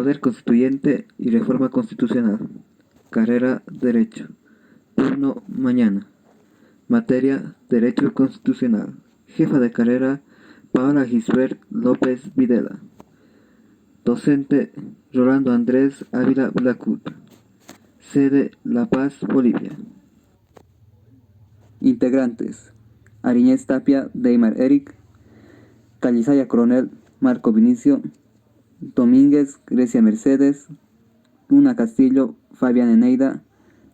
Poder Constituyente y Reforma Constitucional. Carrera Derecho. Turno mañana. Materia Derecho Constitucional. Jefa de carrera Paola Gisbert López Videla. Docente Rolando Andrés Ávila Blacut. Sede La Paz, Bolivia. Integrantes: Ariñez Tapia Deimar Eric, Calizaya Coronel Marco Vinicio, Domínguez Grecia Mercedes, Luna Castillo Fabián Eneida,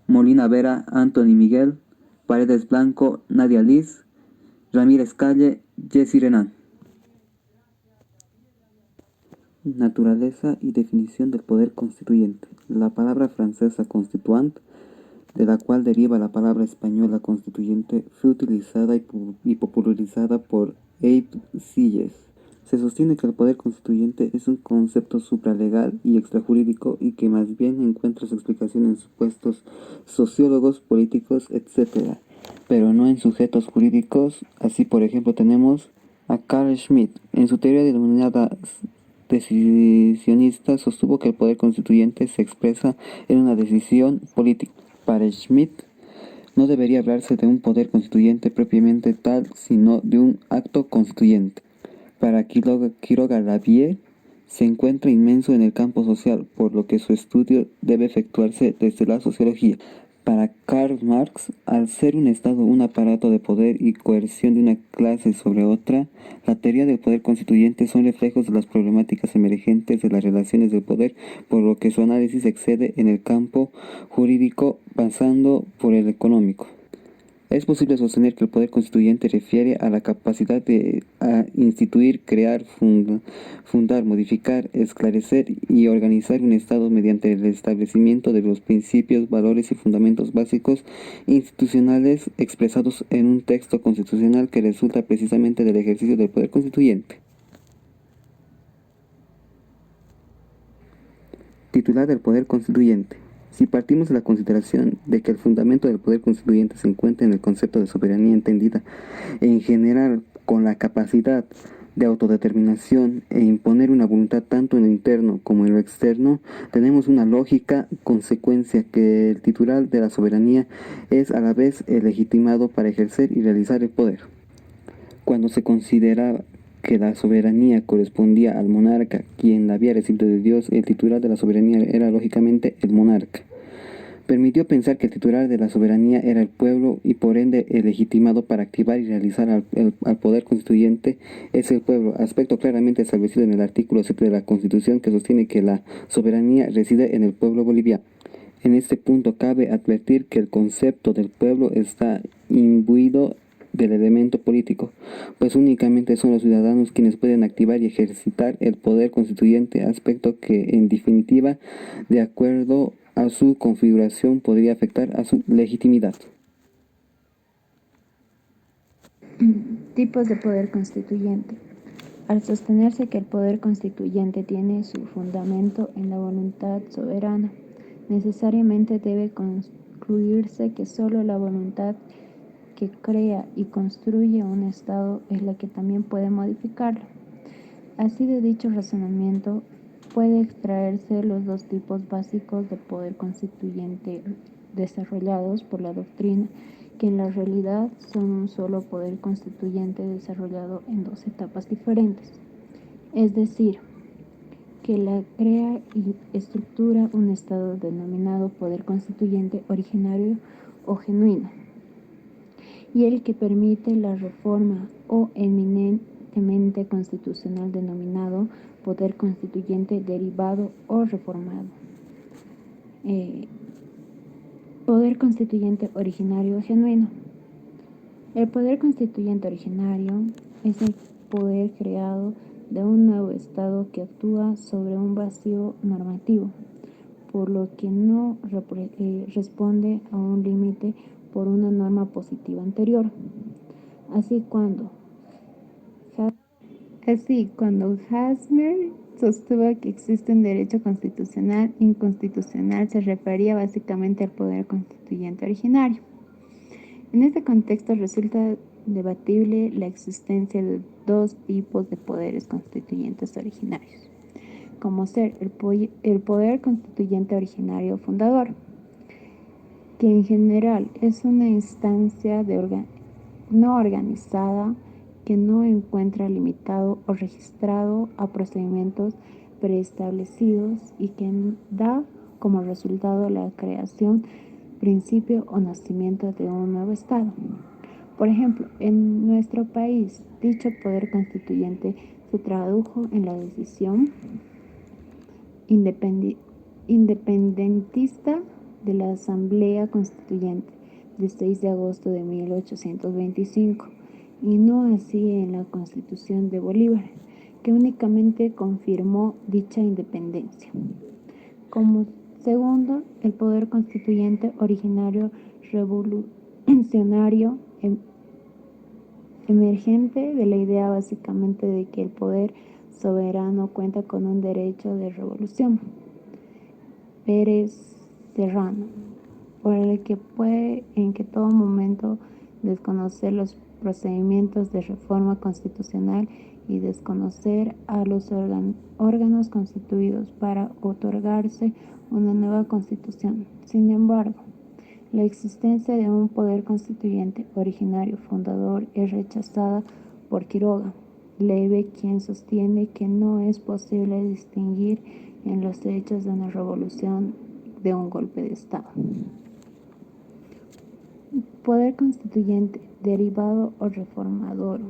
Molina Vera Anthony Miguel, Paredes Blanco Nadia Liz, Ramírez Calle Jessy Renan. Naturaleza y definición del poder constituyente. La palabra francesa constituant, de la cual deriva la palabra española constituyente, fue utilizada y popularizada por Abe Silles. Se sostiene que el poder constituyente es un concepto supralegal y extrajurídico y que más bien encuentra su explicación en supuestos sociólogos, políticos, etc., pero no en sujetos jurídicos. Así, por ejemplo, tenemos a Carl Schmitt. En su teoría denominada decisionista, sostuvo que el poder constituyente se expresa en una decisión política. Para Schmitt, no debería hablarse de un poder constituyente propiamente tal, sino de un acto constituyente. Para Quiroga Lavie, se encuentra inmenso en el campo social, por lo que su estudio debe efectuarse desde la sociología. Para Karl Marx, al ser un Estado un aparato de poder y coerción de una clase sobre otra, la teoría del poder constituyente son reflejos de las problemáticas emergentes de las relaciones del poder, por lo que su análisis excede en el campo jurídico pasando por el económico. Es posible sostener que el poder constituyente refiere a la capacidad de instituir, crear, fundar, modificar, esclarecer y organizar un Estado mediante el establecimiento de los principios, valores y fundamentos básicos institucionales expresados en un texto constitucional que resulta precisamente del ejercicio del poder constituyente. Titular del poder constituyente. Si partimos de la consideración de que el fundamento del poder constituyente se encuentra en el concepto de soberanía entendida en general con la capacidad de autodeterminación e imponer una voluntad tanto en lo interno como en lo externo, tenemos una lógica consecuencia que el titular de la soberanía es a la vez el legitimado para ejercer y realizar el poder. Cuando se consideraba que la soberanía correspondía al monarca, quien la había recibido de Dios, el titular de la soberanía era lógicamente el monarca. Permitió pensar que el titular de la soberanía era el pueblo y por ende el legitimado para activar y realizar al poder constituyente es el pueblo, aspecto claramente establecido en el artículo 7 de la Constitución, que sostiene que la soberanía reside en el pueblo boliviano. En este punto cabe advertir que el concepto del pueblo está imbuido del elemento político, pues únicamente son los ciudadanos quienes pueden activar y ejercitar el poder constituyente, aspecto que en definitiva, de acuerdo a su configuración, podría afectar a su legitimidad. Tipos de poder constituyente. Al sostenerse que el poder constituyente tiene su fundamento en la voluntad soberana, necesariamente debe concluirse que solo la voluntad que crea y construye un Estado es la que también puede modificarlo. Así, de dicho razonamiento puede extraerse los dos tipos básicos de poder constituyente desarrollados por la doctrina, que en la realidad son un solo poder constituyente desarrollado en dos etapas diferentes. Es decir, que la crea y estructura un Estado denominado poder constituyente originario o genuino, y el que permite la reforma o eminentemente constitucional denominado poder constituyente derivado o reformado. Poder constituyente originario genuino. El poder constituyente originario es el poder creado de un nuevo Estado que actúa sobre un vacío normativo, por lo que no responde a un límite por una norma positiva anterior. Así, cuando Hasmer sostuvo que existe un derecho constitucional inconstitucional, se refería básicamente al poder constituyente originario. En este contexto resulta debatible la existencia de dos tipos de poderes constituyentes originarios. como ser el poder constituyente originario fundador, que en general es una instancia no organizada que no encuentra limitado o registrado a procedimientos preestablecidos y que da como resultado la creación, principio o nacimiento de un nuevo Estado. Por ejemplo, en nuestro país, dicho poder constituyente se tradujo en la decisión independentista de la Asamblea Constituyente del 6 de agosto de 1825 y no así en la Constitución de Bolívar, que únicamente confirmó dicha independencia. Como segundo, el poder constituyente originario revolucionario emergente de la idea básicamente de que el poder soberano cuenta con un derecho de revolución. Pérez Serrano, por el que puede en que todo momento desconocer los procedimientos de reforma constitucional y desconocer a los órganos constituidos para otorgarse una nueva constitución. Sin embargo, la existencia de un poder constituyente originario fundador es rechazada por Quiroga, Leve, quien sostiene que no es posible distinguir en los hechos de una revolución de un golpe de Estado. Poder constituyente, derivado o reformador.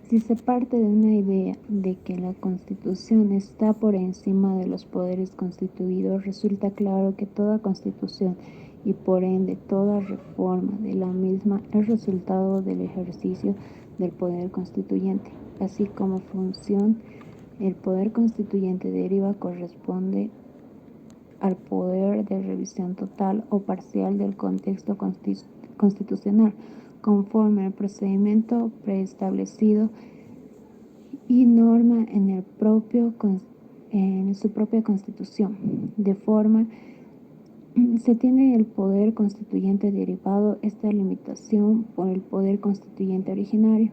Si se parte de una idea de que la Constitución está por encima de los poderes constituidos, resulta claro que toda Constitución y por ende toda reforma de la misma es resultado del ejercicio del poder constituyente. Así como función, el poder constituyente deriva corresponde al poder de revisión total o parcial del contexto constitucional, conforme al procedimiento preestablecido y norma en su propia Constitución. De forma, se tiene el poder constituyente derivado esta limitación por el poder constituyente originario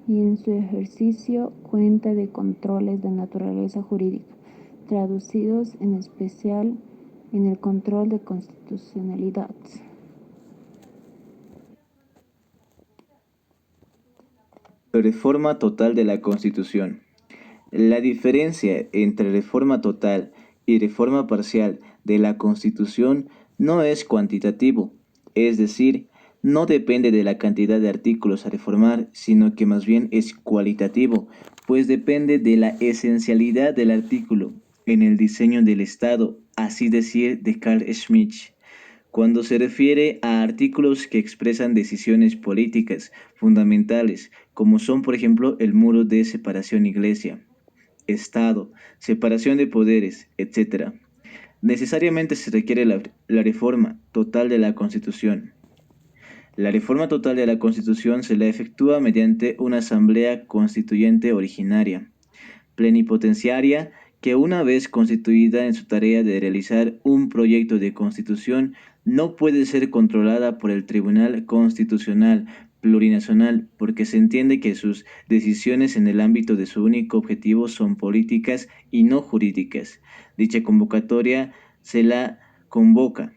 y en su ejercicio cuenta de controles de naturaleza jurídica, traducidos en especial en el control de constitucionalidad. Reforma total de la Constitución. La diferencia entre reforma total y reforma parcial de la Constitución no es cuantitativo, es decir, no depende de la cantidad de artículos a reformar, sino que más bien es cualitativo, pues depende de la esencialidad del artículo en el diseño del Estado, así decir de Carl Schmitt. Cuando se refiere a artículos que expresan decisiones políticas fundamentales, como son por ejemplo el muro de separación iglesia, Estado, separación de poderes, etc., necesariamente se requiere la reforma total de la Constitución. La reforma total de la Constitución se la efectúa mediante una asamblea constituyente originaria, plenipotenciaria, que una vez constituida en su tarea de realizar un proyecto de constitución, no puede ser controlada por el Tribunal Constitucional Plurinacional, porque se entiende que sus decisiones en el ámbito de su único objetivo son políticas y no jurídicas. Dicha convocatoria se la convoca.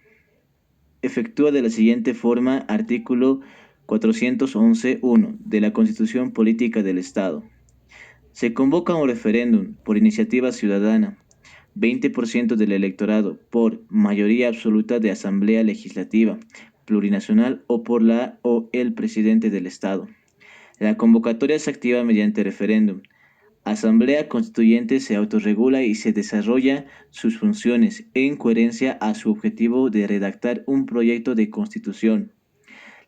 Efectúa de la siguiente forma artículo 411.1 de la Constitución Política del Estado. Se convoca un referéndum por iniciativa ciudadana, 20% del electorado, por mayoría absoluta de Asamblea Legislativa, plurinacional o por la o el presidente del Estado. La convocatoria se activa mediante referéndum. Asamblea Constituyente se autorregula y se desarrolla sus funciones en coherencia a su objetivo de redactar un proyecto de constitución.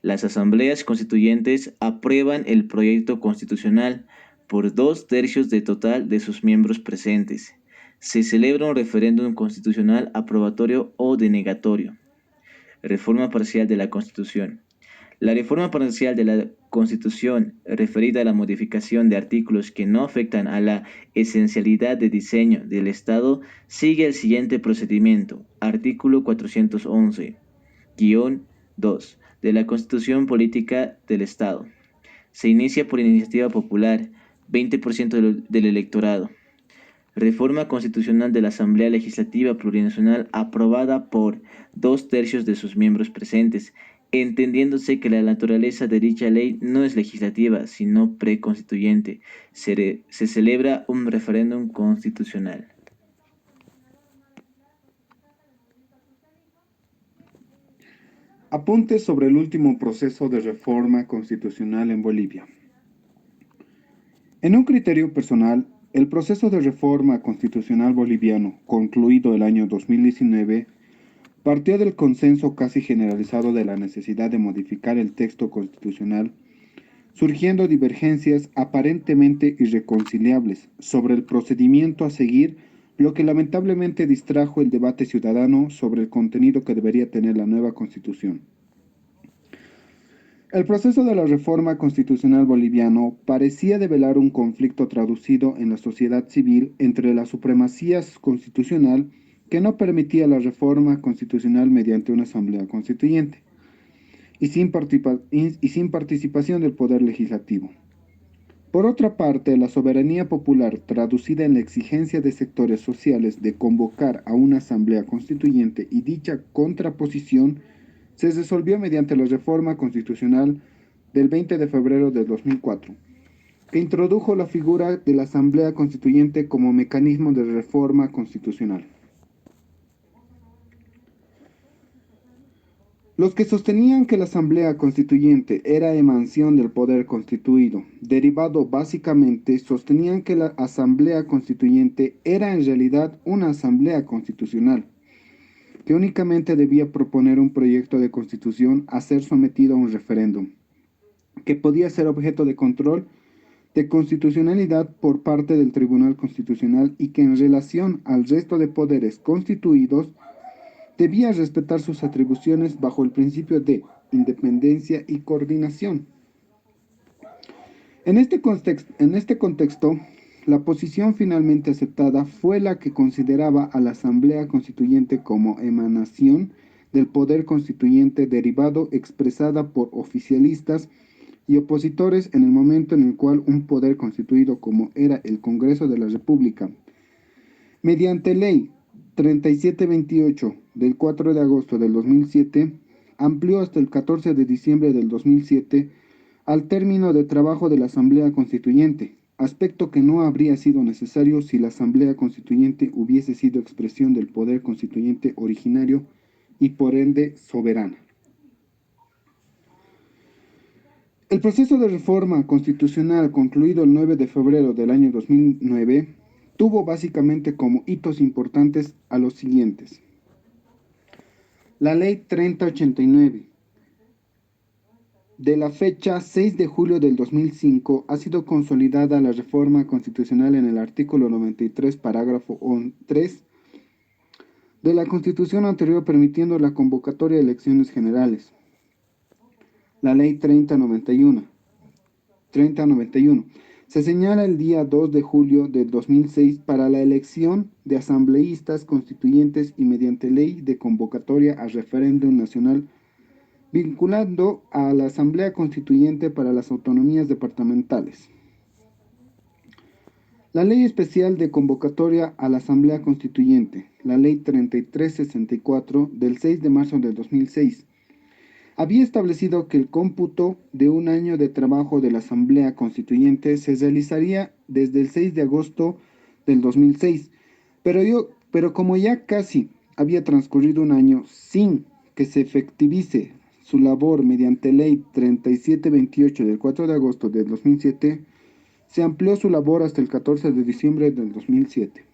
Las asambleas constituyentes aprueban el proyecto constitucional por 2/3 del total de sus miembros presentes. Se celebra un referéndum constitucional aprobatorio o denegatorio. Reforma parcial de la Constitución. La reforma parcial de la Constitución, referida a la modificación de artículos que no afectan a la esencialidad de diseño del Estado, sigue el siguiente procedimiento. Artículo 411-2 de la Constitución Política del Estado. Se inicia por iniciativa popular, 20% del electorado. Reforma constitucional de la Asamblea Legislativa Plurinacional aprobada por 2/3 de sus miembros presentes, entendiéndose que la naturaleza de dicha ley no es legislativa, sino preconstituyente. Se celebra un referéndum constitucional. Apuntes sobre el último proceso de reforma constitucional en Bolivia. En un criterio personal, el proceso de reforma constitucional boliviano, concluido el año 2019, partió del consenso casi generalizado de la necesidad de modificar el texto constitucional, surgiendo divergencias aparentemente irreconciliables sobre el procedimiento a seguir, lo que lamentablemente distrajo el debate ciudadano sobre el contenido que debería tener la nueva constitución. El proceso de la reforma constitucional boliviano parecía develar un conflicto traducido en la sociedad civil entre la supremacía constitucional que no permitía la reforma constitucional mediante una asamblea constituyente y sin participación del poder legislativo. Por otra parte, la soberanía popular, traducida en la exigencia de sectores sociales de convocar a una asamblea constituyente y dicha contraposición se resolvió mediante la reforma constitucional del 20 de febrero de 2004, que introdujo la figura de la asamblea constituyente como mecanismo de reforma constitucional. Los que sostenían que la Asamblea Constituyente era emanación del poder constituido, derivado básicamente, sostenían que la Asamblea Constituyente era en realidad una Asamblea Constitucional, que únicamente debía proponer un proyecto de constitución a ser sometido a un referéndum, que podía ser objeto de control de constitucionalidad por parte del Tribunal Constitucional y que en relación al resto de poderes constituidos debía respetar sus atribuciones bajo el principio de independencia y coordinación. En este contexto, la posición finalmente aceptada fue la que consideraba a la Asamblea Constituyente como emanación del poder constituyente derivado expresada por oficialistas y opositores en el momento en el cual un poder constituido como era el Congreso de la República, mediante ley 3728 del 4 de agosto del 2007, amplió hasta el 14 de diciembre del 2007 al término de trabajo de la Asamblea Constituyente, aspecto que no habría sido necesario si la Asamblea Constituyente hubiese sido expresión del poder constituyente originario y por ende soberana. El proceso de reforma constitucional concluido el 9 de febrero del año 2009 tuvo básicamente como hitos importantes a los siguientes. La Ley 3089, de la fecha 6 de julio del 2005, ha sido consolidada la reforma constitucional en el artículo 93, parágrafo 3 de la Constitución anterior, permitiendo la convocatoria de elecciones generales. La Ley 3091. Se señala el día 2 de julio del 2006 para la elección de asambleístas constituyentes y mediante ley de convocatoria a referéndum nacional vinculando a la Asamblea Constituyente para las autonomías departamentales. La Ley Especial de Convocatoria a la Asamblea Constituyente, la Ley 3364 del 6 de marzo del 2006, había establecido que el cómputo de un año de trabajo de la Asamblea Constituyente se realizaría desde el 6 de agosto del 2006, pero como ya casi había transcurrido un año sin que se efectivice su labor mediante Ley 3728 del 4 de agosto del 2007, se amplió su labor hasta el 14 de diciembre del 2007.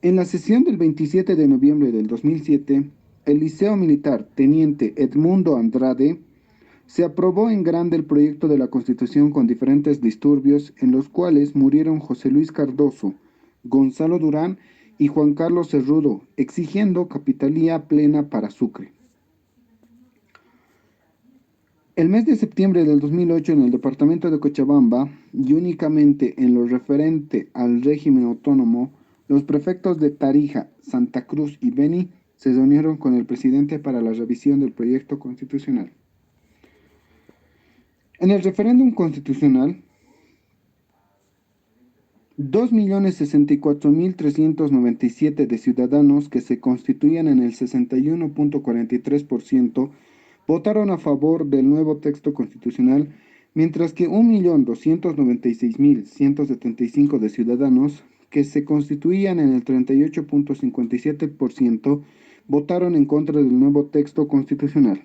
En la sesión del 27 de noviembre del 2007, el Liceo Militar Teniente Edmundo Andrade se aprobó en grande el proyecto de la Constitución con diferentes disturbios en los cuales murieron José Luis Cardoso, Gonzalo Durán y Juan Carlos Cerrudo, exigiendo capitalía plena para Sucre. El mes de septiembre del 2008 en el departamento de Cochabamba, y únicamente en lo referente al régimen autónomo, los prefectos de Tarija, Santa Cruz y Beni se reunieron con el presidente para la revisión del proyecto constitucional. En el referéndum constitucional, 2.064.397 de ciudadanos, que se constituían en el 61.43%, votaron a favor del nuevo texto constitucional, mientras que 1.296.175 de ciudadanos, que se constituían en el 38.57%, votaron en contra del nuevo texto constitucional.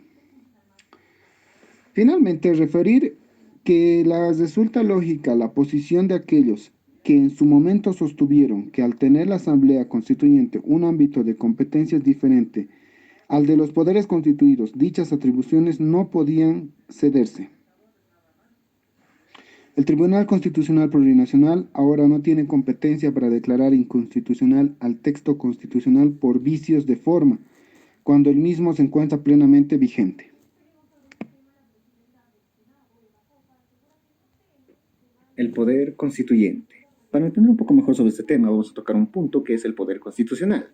Finalmente, referir que resulta lógica la posición de aquellos que en su momento sostuvieron que al tener la Asamblea Constituyente un ámbito de competencias diferente al de los poderes constituidos, dichas atribuciones no podían cederse. El Tribunal Constitucional Plurinacional ahora no tiene competencia para declarar inconstitucional al texto constitucional por vicios de forma, cuando el mismo se encuentra plenamente vigente. El poder constituyente. Para entender un poco mejor sobre este tema, vamos a tocar un punto que es el poder constitucional.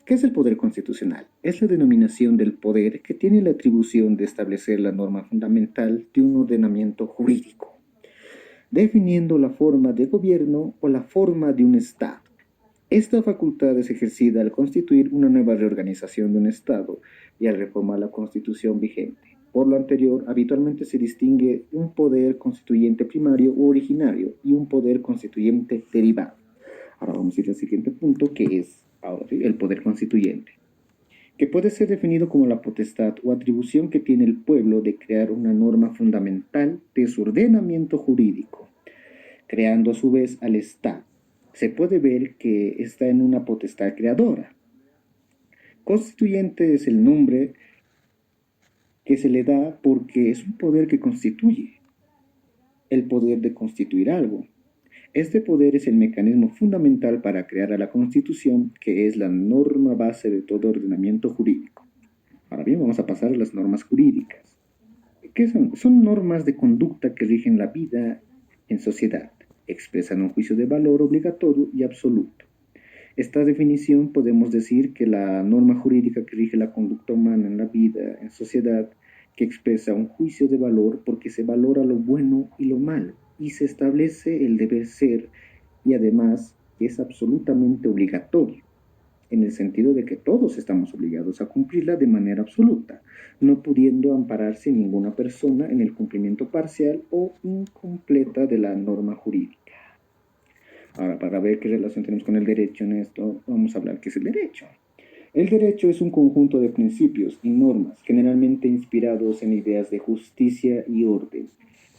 ¿Qué es el poder constitucional? Es la denominación del poder que tiene la atribución de establecer la norma fundamental de un ordenamiento jurídico, definiendo la forma de gobierno o la forma de un Estado. Esta facultad es ejercida al constituir una nueva reorganización de un Estado y al reformar la Constitución vigente. Por lo anterior, habitualmente se distingue un poder constituyente primario u originario y un poder constituyente derivado. Ahora vamos a ir al siguiente punto, que es ahora sí, el poder constituyente, que puede ser definido como la potestad o atribución que tiene el pueblo de crear una norma fundamental de su ordenamiento jurídico, creando a su vez al Estado. Se puede ver que está en una potestad creadora. Constituyente es el nombre que se le da porque es un poder que constituye, el poder de constituir algo. Este poder es el mecanismo fundamental para crear a la Constitución, que es la norma base de todo ordenamiento jurídico. Ahora bien, vamos a pasar a las normas jurídicas. ¿Qué son? Son normas de conducta que rigen la vida en sociedad, expresan un juicio de valor obligatorio y absoluto. Esta definición podemos decir que la norma jurídica que rige la conducta humana en la vida en sociedad, que expresa un juicio de valor porque se valora lo bueno y lo malo, y se establece el deber ser, y además es absolutamente obligatorio, en el sentido de que todos estamos obligados a cumplirla de manera absoluta, no pudiendo ampararse ninguna persona en el cumplimiento parcial o incompleta de la norma jurídica. Ahora, para ver qué relación tenemos con el derecho en esto, vamos a hablar qué es el derecho. El derecho es un conjunto de principios y normas, generalmente inspirados en ideas de justicia y orden,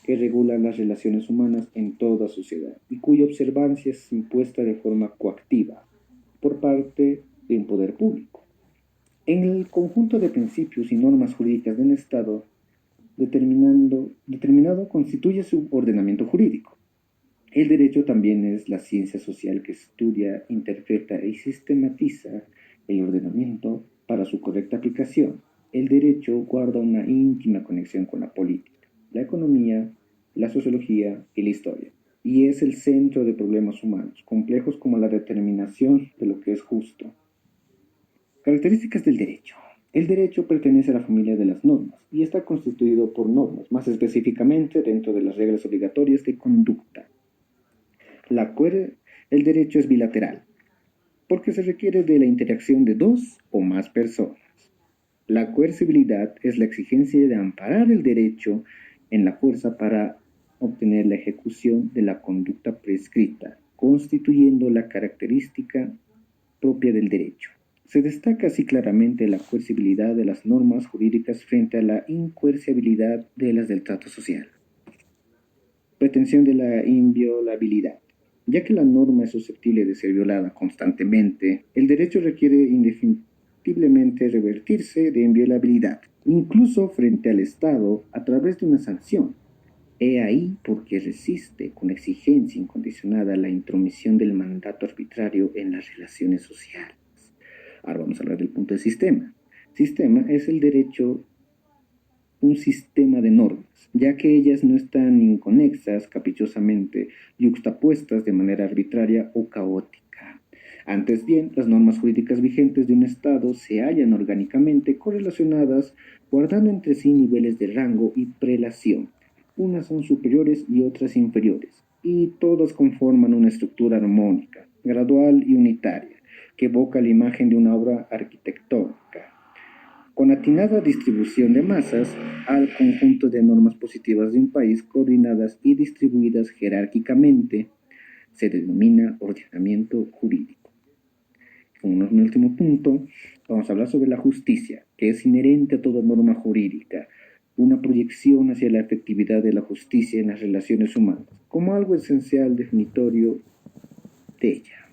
que regulan las relaciones humanas en toda sociedad y cuya observancia es impuesta de forma coactiva por parte de un poder público. En el conjunto de principios y normas jurídicas de un Estado determinado constituye su ordenamiento jurídico. El derecho también es la ciencia social que estudia, interpreta y sistematiza el ordenamiento para su correcta aplicación. El derecho guarda una íntima conexión con la política, la economía, la sociología y la historia, y es el centro de problemas humanos, complejos como la determinación de lo que es justo. Características del derecho. El derecho pertenece a la familia de las normas y está constituido por normas, más específicamente dentro de las reglas obligatorias de conducta. El derecho es bilateral, porque se requiere de la interacción de dos o más personas. La coercibilidad es la exigencia de amparar el derecho en la fuerza para obtener la ejecución de la conducta prescrita, constituyendo la característica propia del derecho. Se destaca así claramente la coercibilidad de las normas jurídicas frente a la incoercibilidad de las del trato social. Pretensión de la inviolabilidad. Ya que la norma es susceptible de ser violada constantemente, el derecho requiere indefectiblemente revertirse de inviolabilidad, incluso frente al Estado a través de una sanción. He ahí porque resiste con exigencia incondicionada la intromisión del mandato arbitrario en las relaciones sociales. Ahora vamos a hablar del punto de sistema. Sistema es el derecho un sistema de normas, ya que ellas no están inconexas, caprichosamente yuxtapuestas de manera arbitraria o caótica. Antes bien, las normas jurídicas vigentes de un Estado se hallan orgánicamente correlacionadas, guardando entre sí niveles de rango y prelación. Unas son superiores y otras inferiores, y todas conforman una estructura armónica, gradual y unitaria, que evoca la imagen de una obra arquitectónica, con atinada distribución de masas al conjunto de normas positivas de un país coordinadas y distribuidas jerárquicamente, se denomina ordenamiento jurídico. Como un último punto, vamos a hablar sobre la justicia, que es inherente a toda norma jurídica, una proyección hacia la efectividad de la justicia en las relaciones humanas, como algo esencial definitorio de ella.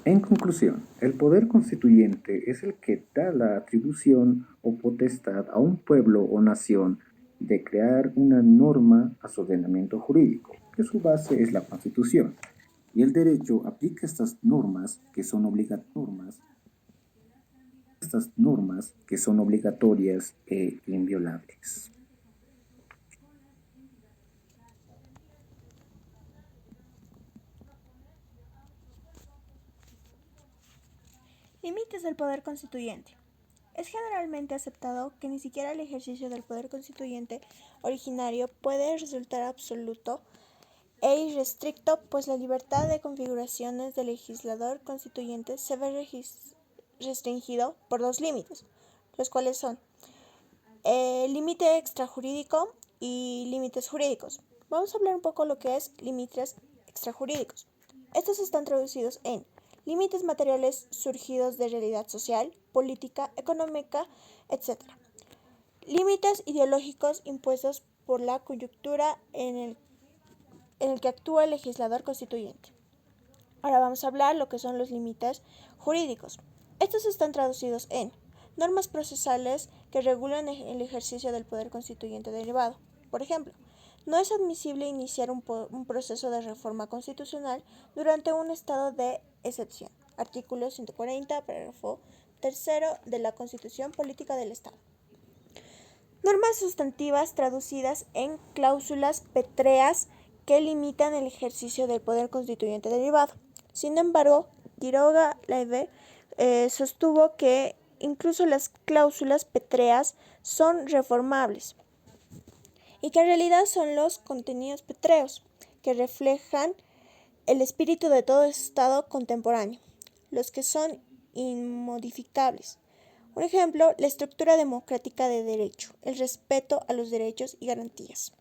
En conclusión, el poder constituyente es el que da la atribución o potestad a un pueblo o nación de crear una norma a su ordenamiento jurídico, que su base es la Constitución, y el derecho aplica estas normas que son obligatorias e inviolables. Límites del poder constituyente. Es generalmente aceptado que ni siquiera el ejercicio del poder constituyente originario puede resultar absoluto e irrestricto, pues la libertad de configuraciones del legislador constituyente se ve restringido por dos límites, los cuales son límite extrajurídico y límites jurídicos. Vamos a hablar un poco lo que es límites extrajurídicos. Estos están traducidos en límites materiales surgidos de realidad social, política, económica, etc. Límites ideológicos impuestos por la coyuntura en el que actúa el legislador constituyente. Ahora vamos a hablar lo que son los límites jurídicos. Estos están traducidos en normas procesales que regulan el ejercicio del poder constituyente derivado. Por ejemplo, no es admisible iniciar un proceso de reforma constitucional durante un estado de excepción. Artículo 140, párrafo 3 de la Constitución Política del Estado. Normas sustantivas traducidas en cláusulas petreas que limitan el ejercicio del poder constituyente derivado. Sin embargo, Quiroga Laive sostuvo que incluso las cláusulas petreas son reformables y que en realidad son los contenidos petreos que reflejan el espíritu de todo Estado contemporáneo, los que son inmodificables. Un ejemplo, la estructura democrática de derecho, el respeto a los derechos y garantías.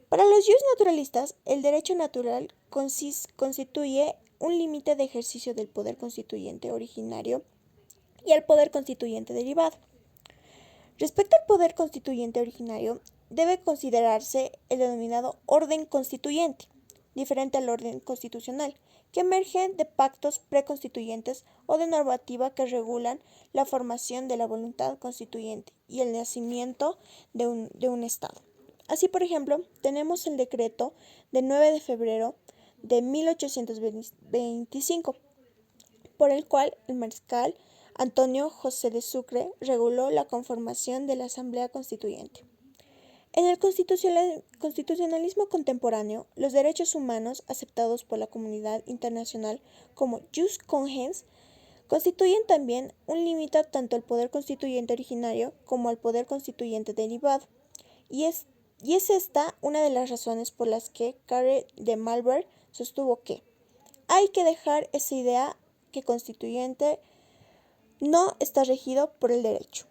Para los naturalistas, el derecho natural constituye un límite de ejercicio del poder constituyente originario y al poder constituyente derivado. Respecto al poder constituyente originario, debe considerarse el denominado orden constituyente, diferente al orden constitucional, que emerge de pactos preconstituyentes o de normativa que regulan la formación de la voluntad constituyente y el nacimiento de un Estado. Así, por ejemplo, tenemos el decreto de 9 de febrero de 1825, por el cual el mariscal Antonio José de Sucre reguló la conformación de la Asamblea Constituyente. En el constitucionalismo contemporáneo, los derechos humanos aceptados por la comunidad internacional como jus cogens constituyen también un límite tanto al poder constituyente originario como al poder constituyente derivado, y es esta una de las razones por las que Carre de Malbert sostuvo que hay que dejar esa idea que constituyente no está regido por el derecho.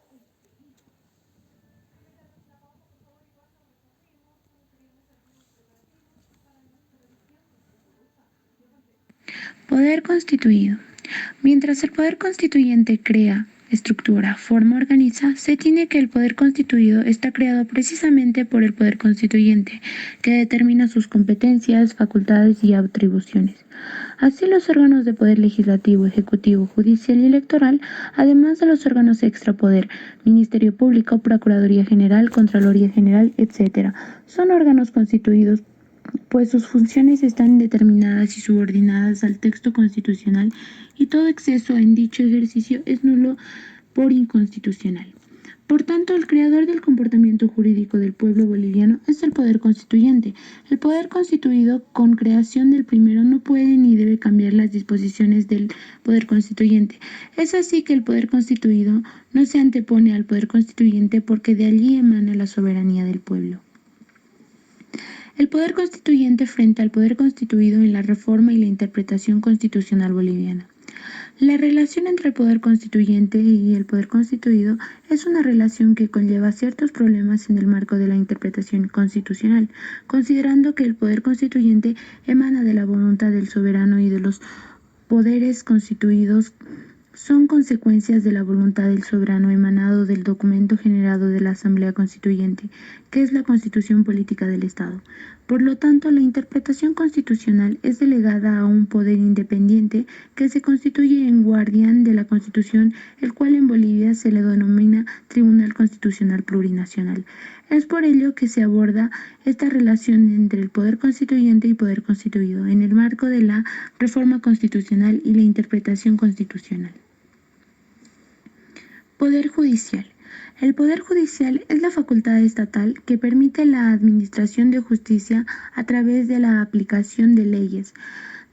Poder constituido. Mientras el poder constituyente crea, estructura, forma, organiza, se tiene que el poder constituido está creado precisamente por el poder constituyente, que determina sus competencias, facultades y atribuciones. Así, los órganos de poder legislativo, ejecutivo, judicial y electoral, además de los órganos extrapoder, Ministerio Público, Procuraduría General, Contraloría General, etc., son órganos constituidos pues sus funciones están determinadas y subordinadas al texto constitucional y todo exceso en dicho ejercicio es nulo por inconstitucional. Por tanto, el creador del comportamiento jurídico del pueblo boliviano es el poder constituyente. El poder constituido con creación del primero no puede ni debe cambiar las disposiciones del poder constituyente. Es así que el poder constituido no se antepone al poder constituyente porque de allí emana la soberanía del pueblo. El poder constituyente frente al poder constituido en la reforma y la interpretación constitucional boliviana. La relación entre el poder constituyente y el poder constituido es una relación que conlleva ciertos problemas en el marco de la interpretación constitucional, considerando que el poder constituyente emana de la voluntad del soberano y de los poderes constituidos son consecuencias de la voluntad del soberano emanado del documento generado de la Asamblea Constituyente, que es la Constitución Política del Estado. Por lo tanto, la interpretación constitucional es delegada a un poder independiente que se constituye en guardián de la Constitución, el cual en Bolivia se le denomina Tribunal Constitucional Plurinacional. Es por ello que se aborda esta relación entre el poder constituyente y poder constituido en el marco de la reforma constitucional y la interpretación constitucional. Poder judicial. El Poder Judicial es la facultad estatal que permite la administración de justicia a través de la aplicación de leyes.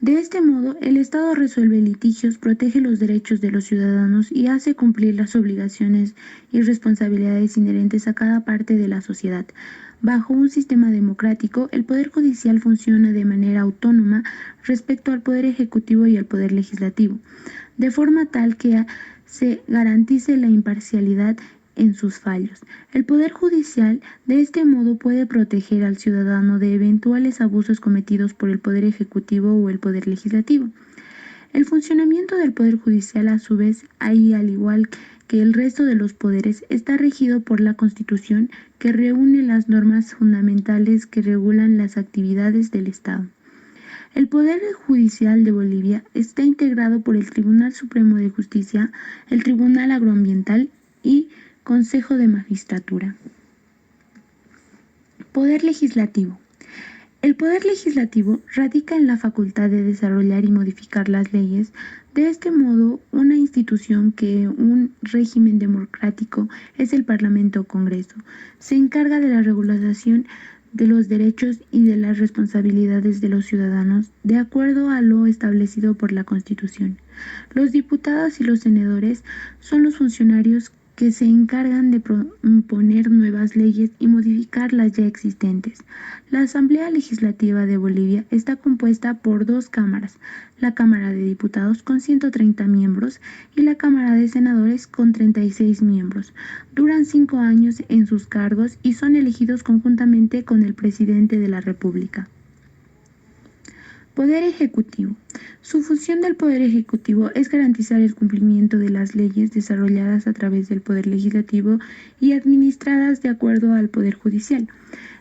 De este modo, el Estado resuelve litigios, protege los derechos de los ciudadanos y hace cumplir las obligaciones y responsabilidades inherentes a cada parte de la sociedad. Bajo un sistema democrático, el Poder Judicial funciona de manera autónoma respecto al Poder Ejecutivo y al Poder Legislativo, de forma tal que se garantice la imparcialidad en sus fallos. El Poder Judicial de este modo puede proteger al ciudadano de eventuales abusos cometidos por el Poder Ejecutivo o el Poder Legislativo. El funcionamiento del Poder Judicial, a su vez, al igual que el resto de los poderes, está regido por la Constitución, que reúne las normas fundamentales que regulan las actividades del Estado. El Poder Judicial de Bolivia está integrado por el Tribunal Supremo de Justicia, el Tribunal Agroambiental y Consejo de Magistratura. Poder Legislativo. El Poder Legislativo radica en la facultad de desarrollar y modificar las leyes. De este modo, una institución que un régimen democrático es el Parlamento o Congreso. Se encarga de la regulación de los derechos y de las responsabilidades de los ciudadanos de acuerdo a lo establecido por la Constitución. Los diputados y los senadores son los funcionarios que se encargan de proponer nuevas leyes y modificar las ya existentes. La Asamblea Legislativa de Bolivia está compuesta por dos cámaras, la Cámara de Diputados con 130 miembros y la Cámara de Senadores con 36 miembros. Duran 5 años en sus cargos y son elegidos conjuntamente con el presidente de la República. Poder Ejecutivo. Su función del Poder Ejecutivo es garantizar el cumplimiento de las leyes desarrolladas a través del Poder Legislativo y administradas de acuerdo al Poder Judicial.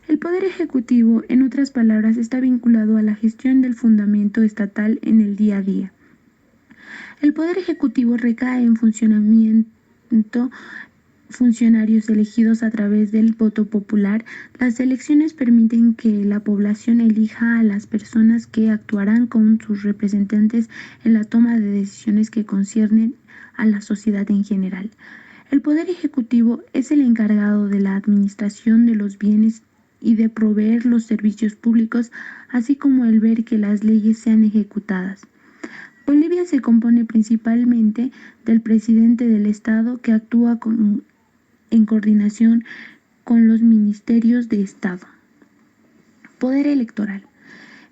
El Poder Ejecutivo, en otras palabras, está vinculado a la gestión del fundamento estatal en el día a día. El Poder Ejecutivo recae en funcionarios elegidos a través del voto popular. Las elecciones permiten que la población elija a las personas que actuarán como sus representantes en la toma de decisiones que conciernen a la sociedad en general. El Poder Ejecutivo es el encargado de la administración de los bienes y de proveer los servicios públicos, así como el ver que las leyes sean ejecutadas. Bolivia se compone principalmente del presidente del Estado, que actúa en coordinación con los ministerios de Estado. Poder electoral.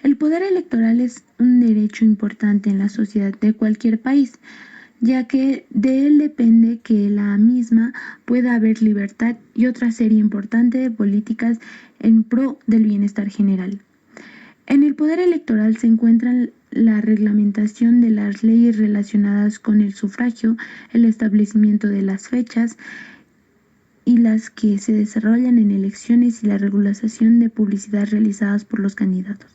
El poder electoral es un derecho importante en la sociedad de cualquier país, ya que de él depende que la misma pueda haber libertad y otra serie importante de políticas en pro del bienestar general. En el poder electoral se encuentran la reglamentación de las leyes relacionadas con el sufragio, el establecimiento de las fechas y las que se desarrollan en elecciones y la regulación de publicidad realizadas por los candidatos.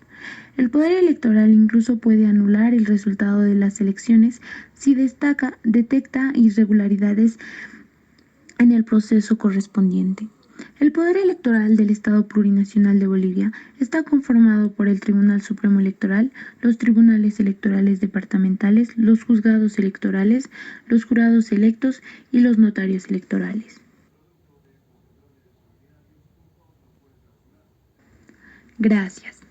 El poder electoral incluso puede anular el resultado de las elecciones si detecta irregularidades en el proceso correspondiente. El Poder Electoral del Estado Plurinacional de Bolivia está conformado por el Tribunal Supremo Electoral, los tribunales electorales departamentales, los juzgados electorales, los jurados electos y los notarios electorales. Gracias.